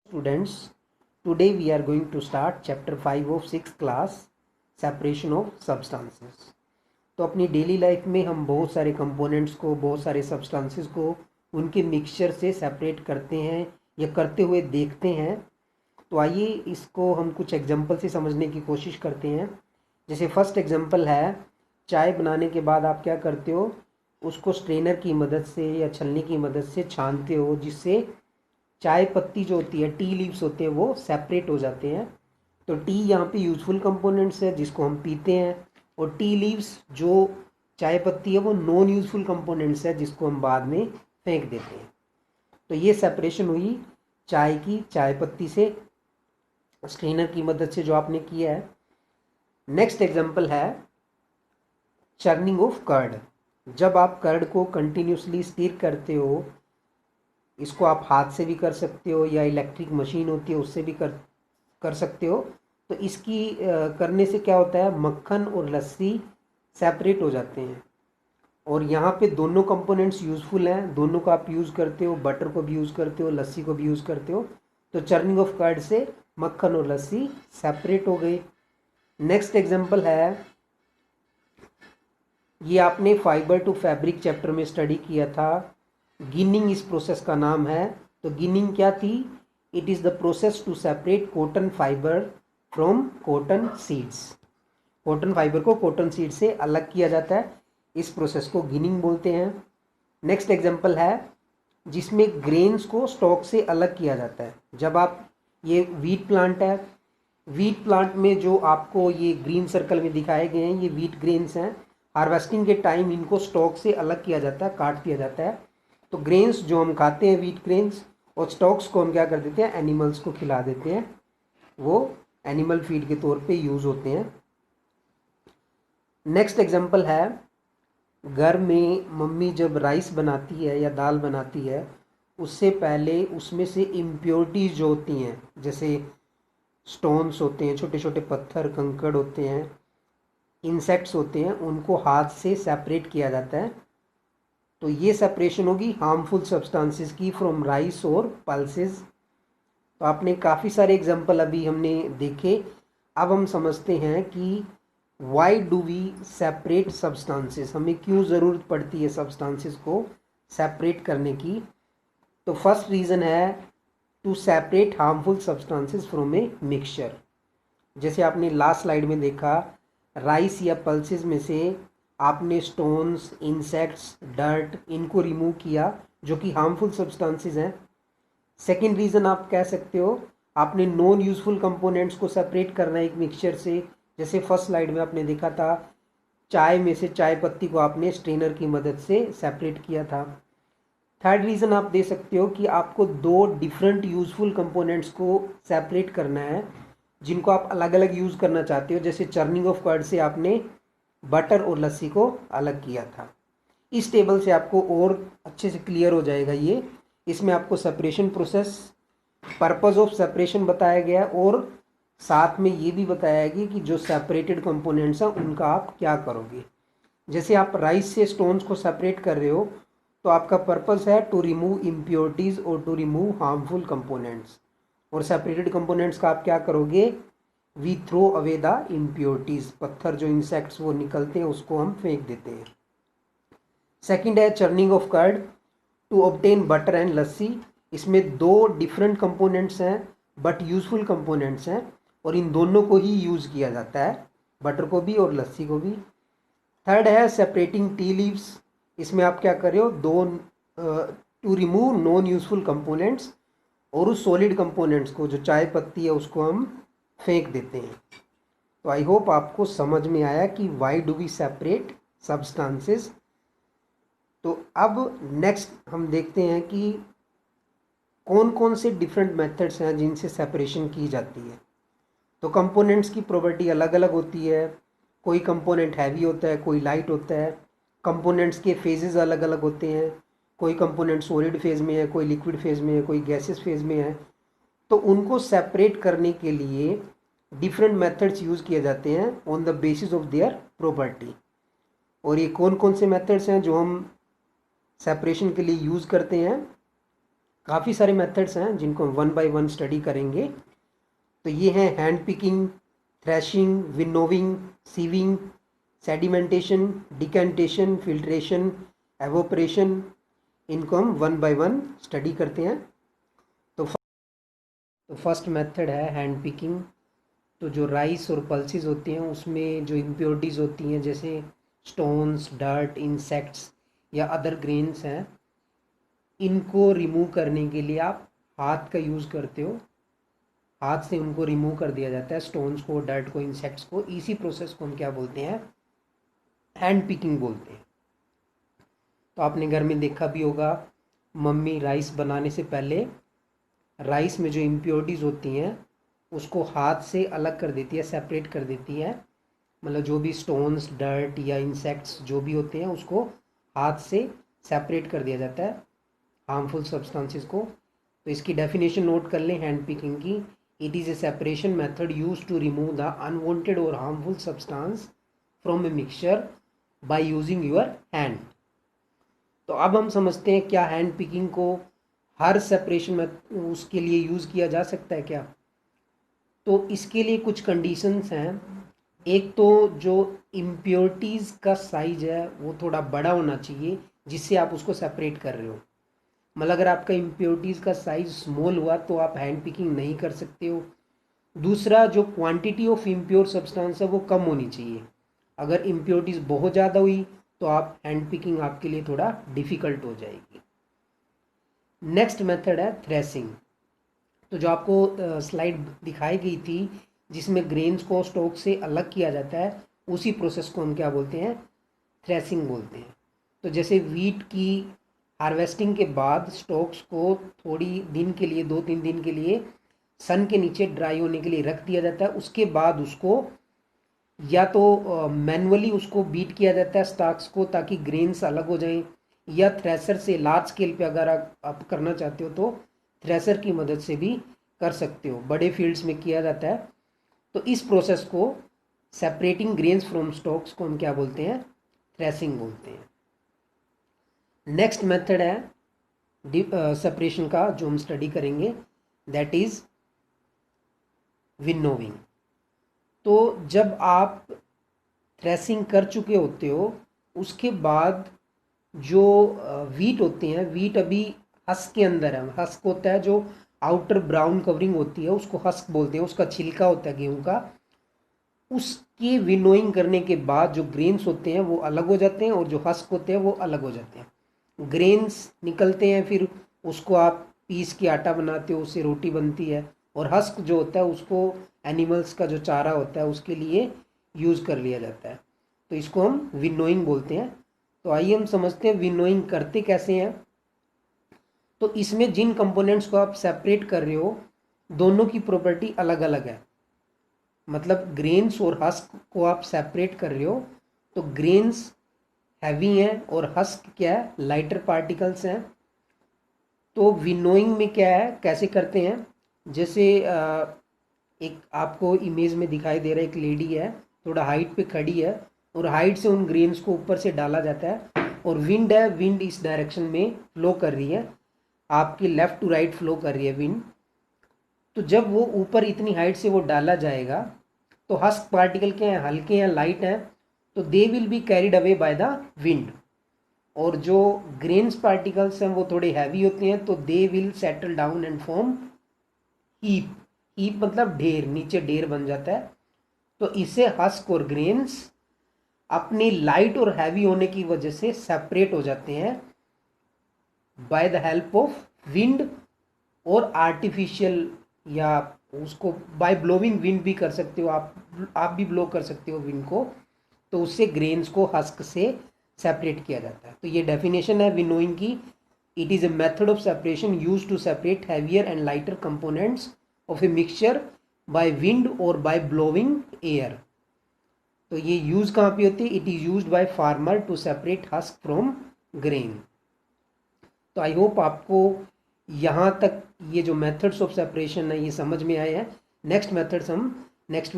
Students, today we are going to start chapter 5 of 6th class, separation of substances. तो अपनी daily life में हम बहुत सारे कंपोनेंट्स को, बहुत सारे सब्सटेंसेस को उनके मिक्सचर से सेपरेट करते हैं या करते हुए देखते हैं। तो आइए इसको हम कुछ एग्जांपल से समझने की कोशिश करते हैं। जैसे फर्स्ट एग्जांपल है, चाय बनाने के बाद आप क्या करते हो, उसको स्ट्रेनर की मदद से या छलनी की मदद से छानते हो, जिससे चाय पत्ती जो होती है, टी लीव्स होते हैं, वो सेपरेट हो जाते हैं। तो टी यहाँ पे यूज़फुल कंपोनेंट्स है जिसको हम पीते हैं, और टी लीव्स जो चाय पत्ती है वो नॉन यूज़फुल कंपोनेंट्स है जिसको हम बाद में फेंक देते हैं। तो ये सेपरेशन हुई चाय की, चाय पत्ती से स्ट्रेनर की मदद से जो आपने किया है। नेक्स्ट एग्जांपल है चर्निंग ऑफ कर्ड। जब आप कर्ड को कंटिन्यूसली स्टीर करते हो, इसको आप हाथ से भी कर सकते हो या इलेक्ट्रिक मशीन होती है उससे भी कर सकते हो। तो इसकी करने से क्या होता है, मक्खन और लस्सी सेपरेट हो जाते हैं। और यहाँ पे दोनों कंपोनेंट्स यूज़फुल हैं, दोनों को आप यूज़ करते हो, बटर को भी यूज़ करते हो, लस्सी को भी यूज़ करते हो। तो चर्निंग ऑफ कर्ड से मक्खन और लस्सी सेपरेट हो गई। नेक्स्ट एग्जांपल है, ये आपने फाइबर टू फैब्रिक चैप्टर में स्टडी किया था। गिनिंग इस प्रोसेस का नाम है। तो गिनिंग क्या थी? It is the process to separate cotton fibre from cotton seeds. Cotton fibre को कॉटन सीड से अलग किया जाता है, इस प्रोसेस को गिनिंग बोलते हैं। नेक्स्ट एग्जांपल है जिसमें ग्रेन्स को स्टॉक से अलग किया जाता है। जब आप, ये वीट प्लांट है, वीट प्लांट में जो आपको ये ग्रीन सर्कल में दिखाए गए हैं, ये वीट ग्रेन्स हैं। हार्वेस्टिंग के टाइम इनको स्टॉक से अलग किया जाता है, काट दिया जाता है। तो ग्रेन्स जो हम खाते हैं, वीट ग्रेन्स, और स्टॉक्स को हम क्या कर देते हैं, एनिमल्स को खिला देते हैं, वो एनिमल फीड के तौर पे यूज़ होते हैं। नेक्स्ट एग्जांपल है, घर में मम्मी जब राइस बनाती है या दाल बनाती है, उससे पहले उसमें से इम्प्योरिटीज़ जो होती हैं, जैसे स्टोन्स होते हैं, छोटे छोटे पत्थर कंकड़ होते हैं, इंसेक्ट्स होते हैं, उनको हाथ से सेपरेट किया जाता है। तो ये सेपरेशन होगी हार्मफुल सब्सटेंसेस की फ्रॉम राइस और पल्सेस। तो आपने काफ़ी सारे एग्जांपल अभी हमने देखे। अब हम समझते हैं कि why do we separate substances, हमें क्यों ज़रूरत पड़ती है सब्सटेंसेस को सेपरेट करने की। तो फर्स्ट रीज़न है to separate harmful substances from a mixture. जैसे आपने लास्ट स्लाइड में देखा, राइस या पल्सेस में से आपने स्टोन्स, इंसेक्ट्स, डर्ट, इनको रिमूव किया जो कि हार्मफुल सब्सटेंसेस हैं। सेकेंड रीज़न आप कह सकते हो, आपने नॉन यूज़फुल कंपोनेंट्स को सेपरेट करना है एक मिक्सचर से। जैसे फर्स्ट स्लाइड में आपने देखा था, चाय में से चाय पत्ती को आपने स्ट्रेनर की मदद से सेपरेट किया था। थर्ड रीज़न आप दे सकते हो कि आपको दो डिफरेंट यूज़फुल कंपोनेंट्स को सेपरेट करना है, जिनको आप अलग अलग यूज़ करना चाहते हो। जैसे चर्निंग ऑफ कर्ड से आपने बटर और लस्सी को अलग किया था। इस टेबल से आपको और अच्छे से क्लियर हो जाएगा ये। इसमें आपको separation process, purpose of separation बताया गया है, और साथ में ये भी बताया गया कि जो सेपरेटेड कंपोनेंट्स हैं उनका आप क्या करोगे। जैसे आप राइस से स्टोन्स को सेपरेट कर रहे हो, तो आपका पर्पस है टू रिमूव इम्प्योरिटीज़ और टू रिमूव हार्मफुल कंपोनेंट्स। और सेपरेटेड कंपोनेंट्स का आप क्या करोगे, we throw away the impurities, पत्थर जो इंसेक्ट्स वो निकलते हैं उसको हम फेंक देते हैं। सेकंड है churning of curd to obtain butter and lassi. इसमें दो डिफरेंट कंपोनेंट्स हैं बट यूज़फुल कंपोनेंट्स हैं, और इन दोनों को ही यूज़ किया जाता है, बटर को भी और लस्सी को भी। थर्ड है सेपरेटिंग टी लीव्स। इसमें आप क्या कर रहे हो, दो to remove non useful components, और उस सॉलिड कंपोनेंट्स को, जो चाय पत्ती है, उसको हम फेंक देते हैं। तो आई होप आपको समझ में आया कि why do we separate substances. तो अब नेक्स्ट हम देखते हैं कि कौन कौन से डिफरेंट मेथड्स हैं जिनसे सेपरेशन की जाती है। तो कंपोनेंट्स की प्रॉपर्टी अलग अलग होती है। कोई कंपोनेंट हैवी होता है, कोई लाइट होता है। कंपोनेंट्स के फेजेस अलग अलग होते हैं। कोई कंपोनेंट सॉलिड फेज में है, कोई लिक्विड फेज में है, कोई गैसेस फेज में है। तो उनको सेपरेट करने के लिए डिफरेंट मेथड्स यूज़ किए जाते हैं on the basis of their property. और ये कौन कौन से मेथड्स हैं जो हम सेपरेशन के लिए यूज़ करते हैं? काफ़ी सारे मेथड्स हैं जिनको हम वन बाय वन स्टडी करेंगे। तो ये हैं hand picking, threshing, winnowing, sieving, sedimentation, decantation, filtration, evaporation. इनको हम वन बाय वन स्टडी करते हैं। तो फर्स्ट मेथड है हैंड पिकिंग। तो जो राइस और पल्सेस होती हैं उसमें जो इम्प्योरिटीज़ होती हैं, जैसे स्टोन्स, डर्ट, इंसेक्ट्स या अदर ग्रेन्स हैं, इनको रिमूव करने के लिए आप हाथ का यूज़ करते हो। हाथ से उनको रिमूव कर दिया जाता है, स्टोन्स को, डर्ट को, इंसेक्ट्स को। इसी प्रोसेस को हम क्या बोलते हैं? हैंड पिकिंग बोलते हैं। तो आपने घर में देखा भी होगा, मम्मी राइस बनाने से पहले राइस में जो इम्प्योरिटीज़ होती हैं उसको हाथ से अलग कर देती है, सेपरेट कर देती है। मतलब जो भी स्टोन्स, डर्ट या इंसेक्ट्स जो भी होते हैं उसको हाथ से सेपरेट कर दिया जाता है, हार्मफुल सब्सटेंसेस को। तो इसकी डेफिनेशन नोट कर लें हैंड पिकिंग की। It is a separation method use to remove the unwanted और harmful substance from a mixture by using your hand. तो अब हम समझते हैं क्या हैंड पिकिंग को हर सेपरेशन में उसके लिए यूज़ किया जा सकता है क्या? तो इसके लिए कुछ कंडीशंस हैं। एक तो जो इम्प्योरिटीज़ का साइज है वो थोड़ा बड़ा होना चाहिए जिससे आप उसको सेपरेट कर रहे हो। मतलब अगर आपका इम्प्योरिटीज़ का साइज स्मॉल हुआ तो आप हैंड पिकिंग नहीं कर सकते हो। दूसरा, जो क्वांटिटी ऑफ इम्प्योर सब्सटेंस है वो कम होनी चाहिए। अगर इम्प्योरिटीज़ बहुत ज़्यादा हुई तो आप हैंड पिकिंग आपके लिए थोड़ा डिफ़िकल्ट हो जाएगी। नेक्स्ट मेथड है थ्रेसिंग। तो जो आपको स्लाइड दिखाई गई थी जिसमें ग्रेन्स को स्टॉक से अलग किया जाता है, उसी प्रोसेस को हम क्या बोलते हैं? थ्रेसिंग बोलते हैं। तो जैसे वीट की हार्वेस्टिंग के बाद स्टॉक्स को थोड़ी दिन के लिए, 2-3 दिन के लिए सन के नीचे ड्राई होने के लिए रख दिया जाता है। उसके बाद उसको या तो मैनुअली उसको बीट किया जाता है स्टाक्स को ताकि ग्रेन्स अलग हो जाएं, या थ्रेसर से लार्ज स्केल पे अगर आप करना चाहते हो तो थ्रेसर की मदद से भी कर सकते हो, बड़े फील्ड्स में किया जाता है। तो इस प्रोसेस को, सेपरेटिंग ग्रेन्स फ्रॉम स्टॉक्स को हम क्या बोलते हैं? थ्रेसिंग बोलते हैं। नेक्स्ट मेथड है सेपरेशन का जो हम स्टडी करेंगे, दैट इज विनोविंग। तो जब आप थ्रेसिंग कर चुके होते हो उसके बाद जो वीट होते हैं, वीट अभी हस्क के अंदर है। हस्क होता है जो आउटर ब्राउन कवरिंग होती है, उसको हस्क बोलते हैं। उसका छिलका होता है गेहूं का। उसकी विनोइंग करने के बाद जो ग्रेन्स होते हैं वो अलग हो जाते हैं और जो हस्क होते हैं वो अलग हो जाते हैं। ग्रेन्स निकलते हैं, फिर उसको आप पीस के आटा बनाते हो, उससे रोटी बनती है। और हस्क जो होता है उसको एनिमल्स का जो चारा होता है उसके लिए यूज़ कर लिया जाता है। तो इसको हम विनोइंग बोलते हैं। तो आइए हम समझते हैं विनोइंग करते कैसे हैं। तो इसमें जिन कंपोनेंट्स को आप सेपरेट कर रहे हो दोनों की प्रॉपर्टी अलग अलग है। मतलब ग्रेन्स और हस्क को आप सेपरेट कर रहे हो तो ग्रेन्स हैवी हैं और हस्क क्या है? लाइटर पार्टिकल्स हैं। तो विनोइंग में क्या है, कैसे करते हैं? जैसे एक आपको इमेज में दिखाई दे रहा है, एक लेडी है, थोड़ा हाइट पे खड़ी है और हाइट से उन ग्रेन्स को ऊपर से डाला जाता है। और विंड है, विंड इस डायरेक्शन में फ्लो कर रही है, आपकी लेफ़्ट टू राइट फ्लो कर रही है विंड। तो जब वो ऊपर इतनी हाइट से वो डाला जाएगा तो हस्क पार्टिकल के हैं, हल्के हैं, लाइट हैं, तो they will be carried away by the wind. और जो ग्रेन्स पार्टिकल्स हैं वो थोड़े हैवी होते हैं तो they will settle down and form heap. Heap मतलब ढेर, नीचे ढेर बन जाता है। तो इससे हस्क और ग्रेन्स अपनी लाइट और हैवी होने की वजह से सेपरेट हो जाते हैं by the help of wind और आर्टिफिशियल, या उसको बाय ब्लोइंग विंड भी कर सकते हो आप भी ब्लो कर सकते हो विंड को। तो उससे ग्रेन्स को हस्क से सेपरेट किया जाता है। तो ये डेफिनेशन है विनोइंग की। It is a method of separation use to separate heavier and lighter components of a mixture by wind और बाय ब्लोइंग एयर। तो ये यूज कहाँ पे होती है? It is use by farmer to separate husk from grain. तो I hope आपको यहाँ तक ये जो मेथड्स ऑफ सेपरेशन है ये समझ में आए हैं। नेक्स्ट मेथड्स हम नेक्स्ट